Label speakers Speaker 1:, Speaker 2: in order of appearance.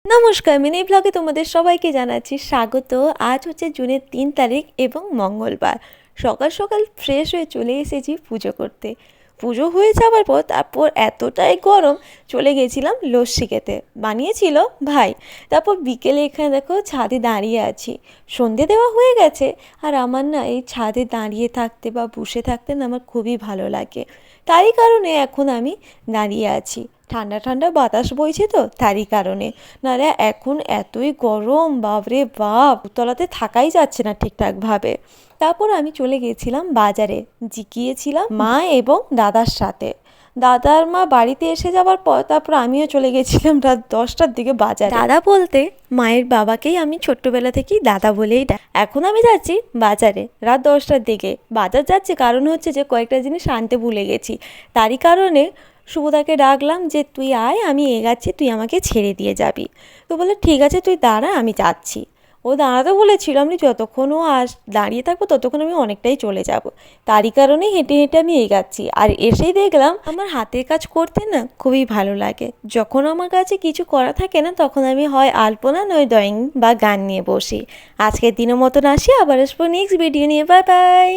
Speaker 1: নমস্কার, মিনি ব্লগে তোমাদের সবাইকে জানাচ্ছি স্বাগত। আজ হচ্ছে জুনের 3 তারিখ এবং মঙ্গলবার। সকাল সকাল ফ্রেশ হয়ে চলে এসেছি পুজো করতে। পুজো হয়ে যাওয়ার পর তারপর এতটাই গরম, চলে গেছিলাম লস্যি খেতে। বানিয়েছিল ভাই। তারপর বিকেলে এখানে দেখো ছাদে দাঁড়িয়ে আছি। সন্ধে দেওয়া হয়ে গেছে, আর আমার না এই ছাদে দাঁড়িয়ে থাকতে বা বসে থাকতে না আমার খুবই ভালো লাগে। তাই কারণে এখন আমি দাঁড়িয়ে আছি। ঠান্ডা ঠান্ডা বাতাস বইছে তো তারই কারণে। নাহলে এখন এতই গরম, বাপরে বাপ, তলাতে থাকাই যাচ্ছে না ঠিকঠাকভাবে। তারপর আমি চলে গিয়েছিলাম বাজারে। গিয়েছিলাম মা এবং দাদার সাথে। দাদার মা বাড়িতে এসে যাওয়ার পর তারপর আমিও চলে গেছিলাম রাত 10টার দিকে বাজারে। দাদা বলতে মায়ের বাবাকেই আমি ছোট্টবেলা থেকেই দাদা বলেই এখন আমি যাচ্ছি বাজারে রাত 10টার দিকে। বাজার যাচ্ছি কারণ হচ্ছে যে কয়েকটা জিনিস আনতে ভুলে গেছি। তারই কারণে শুভদাকে ডাকলাম যে তুই আয়, আমি এগাচ্ছি, তুই আমাকে ছেড়ে দিয়ে যাবি। তো বলে ঠিক আছে তুই দাঁড়া, আমি যাচ্ছি। ও দাঁড়াতে বলেছিল, আমি যতক্ষণ ও দাঁড়িয়ে থাকবো ততক্ষণ আমি অনেকটাই চলে যাব। তারই কারণে হেঁটে হেঁটে আমি এগাচ্ছি। আর এসেই দেখলাম আমার হাতের কাজ করতে না খুবই ভালো লাগে। যখন আমার কাছে কিছু করা থাকে না তখন আমি হয় আলপনা নয় ড্রয়িং বা গান নিয়ে বসি। আজকের দিনের মতন আসি, আবার আসবো নেক্সট ভিডিও নিয়ে। Bye bye.